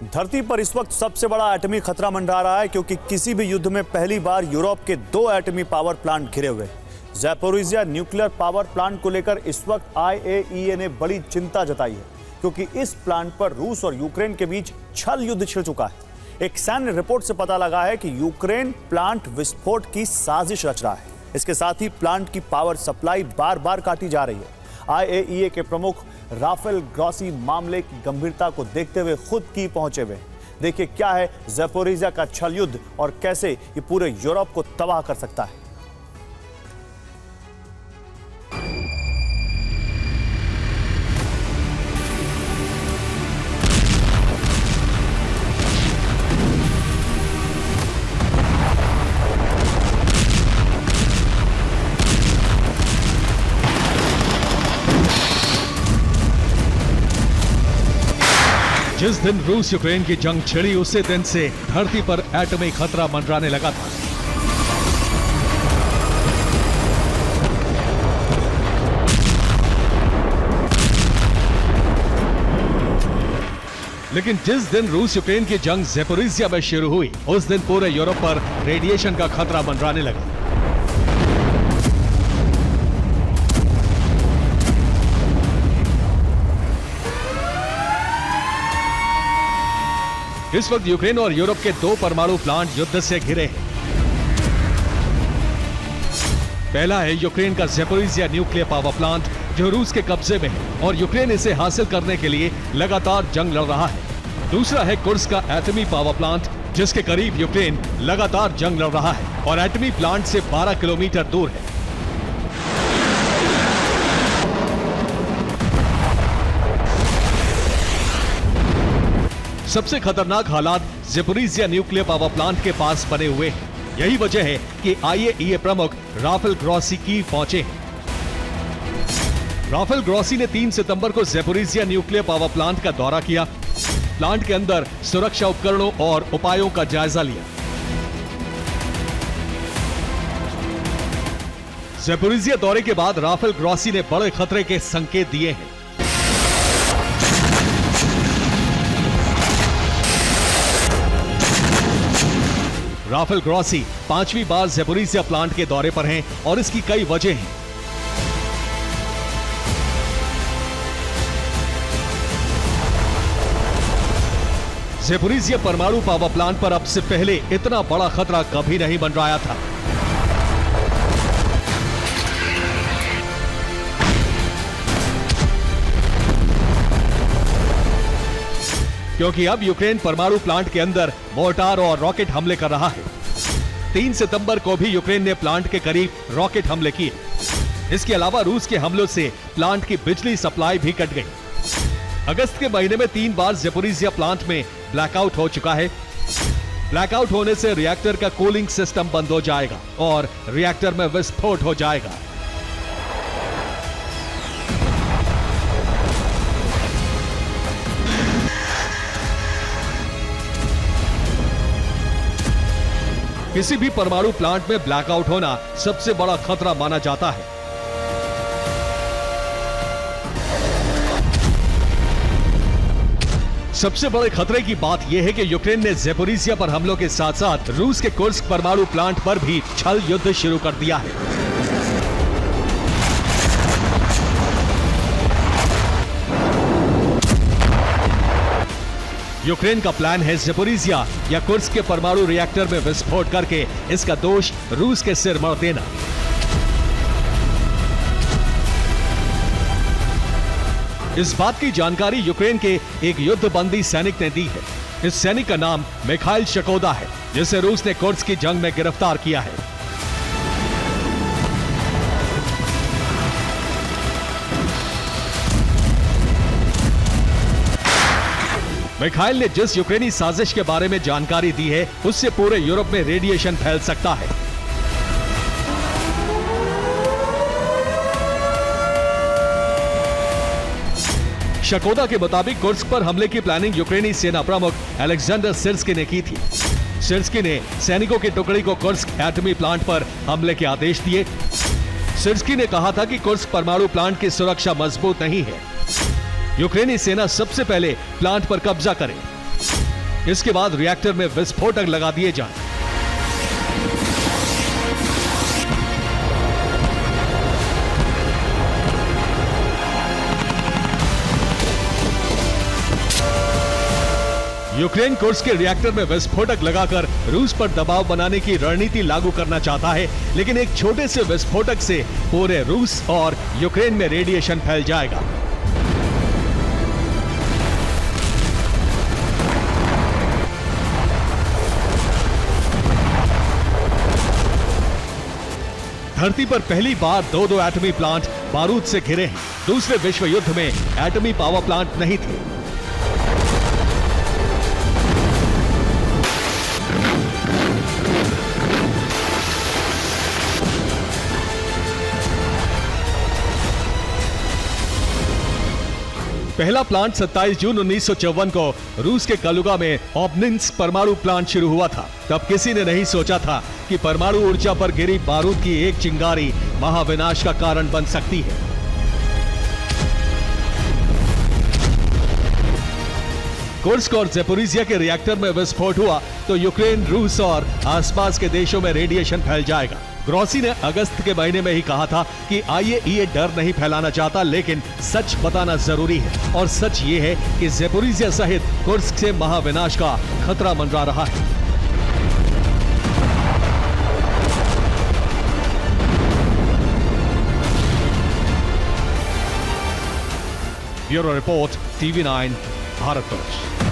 धरती पर इस वक्त सबसे बड़ा एटमी खतरा मंडरा रहा है क्योंकि किसी भी युद्ध में पहली बार यूरोप के 2 एटमी पावर प्लांट घिरे हुए हैं। ज़ैपोरिज़िया न्यूक्लियर पावर प्लांट को लेकर इस वक्त IAEA ने बड़ी चिंता जताई है क्योंकि इस प्लांट पर रूस और यूक्रेन के बीच छल युद्ध छिड़ चुका है। एक सैन्य रिपोर्ट से पता लगा है कि यूक्रेन प्लांट विस्फोट की साजिश रच रहा है। इसके साथ ही प्लांट की पावर सप्लाई बार बार काटी जा रही है। IAEA के प्रमुख राफेल ग्रॉसी मामले की गंभीरता को देखते हुए खुद की पहुंचे हुए। देखिए क्या है ज़ैपोरिज़िया का छल युद्ध और कैसे ये पूरे यूरोप को तबाह कर सकता है। जिस दिन रूस यूक्रेन की जंग छिड़ी उसी दिन से धरती पर एटमी खतरा मंडराने लगा था। लेकिन जिस दिन रूस यूक्रेन की जंग ज़ैपोरिज़िया में शुरू हुई उस दिन पूरे यूरोप पर रेडिएशन का खतरा मंडराने लगा। इस वक्त यूक्रेन और यूरोप के 2 परमाणु प्लांट युद्ध से घिरे हैं। पहला है यूक्रेन का ज़ैपोरिज़िया न्यूक्लियर पावर प्लांट जो रूस के कब्जे में है और यूक्रेन इसे हासिल करने के लिए लगातार जंग लड़ रहा है। दूसरा है कुर्स्क का एटमी पावर प्लांट जिसके करीब यूक्रेन लगातार जंग लड़ रहा है और एटमी प्लांट से 12 किलोमीटर दूर है। सबसे खतरनाक हालात ज़ैपोरिज़िया न्यूक्लियर पावर प्लांट के पास बने हुए हैं। यही वजह है कि IAEA प्रमुख राफेल ग्रॉसी कीव पहुंचे हैं। राफेल ग्रॉसी ने 3 सितंबर को ज़ैपोरिज़िया न्यूक्लियर पावर प्लांट का दौरा किया, प्लांट के अंदर सुरक्षा उपकरणों और उपायों का जायजा लिया। ज़ैपोरिज़िया दौरे के बाद राफेल ग्रॉसी ने बड़े खतरे के संकेत दिए हैं। राफेल ग्रॉसी 5वीं बार ज़ैपोरिज़िया प्लांट के दौरे पर हैं और इसकी कई वजह हैं। ज़ैपोरिज़िया परमाणु पावर प्लांट पर अब से पहले इतना बड़ा खतरा कभी नहीं मंडराया था। क्योंकि अब यूक्रेन परमाणु प्लांट के अंदर मोर्टार और रॉकेट हमले कर रहा है। 3 सितंबर को भी यूक्रेन ने प्लांट के करीब रॉकेट हमले किए। इसके अलावा रूस के हमलों से प्लांट की बिजली सप्लाई भी कट गई। अगस्त के महीने में 3 बार ज़ैपोरिज़िया प्लांट में ब्लैकआउट हो चुका है। ब्लैकआउट होने से रिएक्टर का कूलिंग सिस्टम बंद हो जाएगा और रिएक्टर में विस्फोट हो जाएगा। किसी भी परमाणु प्लांट में ब्लैकआउट होना सबसे बड़ा खतरा माना जाता है। सबसे बड़े खतरे की बात यह है कि यूक्रेन ने ज़ैपोरिज़िया पर हमलों के साथ साथ रूस के कुर्स्क परमाणु प्लांट पर भी छल युद्ध शुरू कर दिया है। यूक्रेन का प्लान है ज़ैपोरिज़िया या कुर्स्क के परमाणु रिएक्टर में विस्फोट करके इसका दोष रूस के सिर मढ़ देना। इस बात की जानकारी यूक्रेन के एक युद्धबंदी सैनिक ने दी है। इस सैनिक का नाम मिखाइल शकोदा है जिसे रूस ने कुर्स्क की जंग में गिरफ्तार किया है। मिखाइल ने जिस यूक्रेनी साजिश के बारे में जानकारी दी है उससे पूरे यूरोप में रेडिएशन फैल सकता है। शकोदा के मुताबिक कुर्स्क पर हमले की प्लानिंग यूक्रेनी सेना प्रमुख अलेक्जेंडर सिर्स्की ने की थी। सिर्स्की ने सैनिकों की टुकड़ी को कुर्स्क एटमी प्लांट पर हमले के आदेश दिए। सिर्स्की ने कहा था कि कुर्स्क परमाणु प्लांट की सुरक्षा मजबूत नहीं है। यूक्रेनी सेना सबसे पहले प्लांट पर कब्जा करे। इसके बाद रिएक्टर में विस्फोटक लगा दिए जाएं। यूक्रेन कुर्स्क के रिएक्टर में विस्फोटक लगाकर रूस पर दबाव बनाने की रणनीति लागू करना चाहता है, लेकिन एक छोटे से विस्फोटक से पूरे रूस और यूक्रेन में रेडिएशन फैल जाएगा। धरती पर पहली बार दो एटमी प्लांट बारूद से घिरे हैं। दूसरे विश्व युद्ध में एटमी पावर प्लांट नहीं थे। पहला प्लांट 27 जून 1954 को रूस के कलुगा में ओबनिंस्क परमाणु प्लांट शुरू हुआ था। तब किसी ने नहीं सोचा था कि परमाणु ऊर्जा पर गिरी बारूद की एक चिंगारी महाविनाश का कारण बन सकती है। कुर्स्क और ज़ैपोरिज़िया के रिएक्टर में विस्फोट हुआ तो यूक्रेन, रूस और आसपास के देशों में रेडिएशन फैल जाएगा। ग्रॉसी ने अगस्त के महीने में ही कहा था कि आईएईए डर नहीं फैलाना चाहता, लेकिन सच बताना जरूरी है। और सच ये है कि ज़ैपोरिज़िया सहित कुर्स्क से महाविनाश का खतरा मंडरा रहा है। ब्यूरो रिपोर्ट, TV9, भारत वर्ष।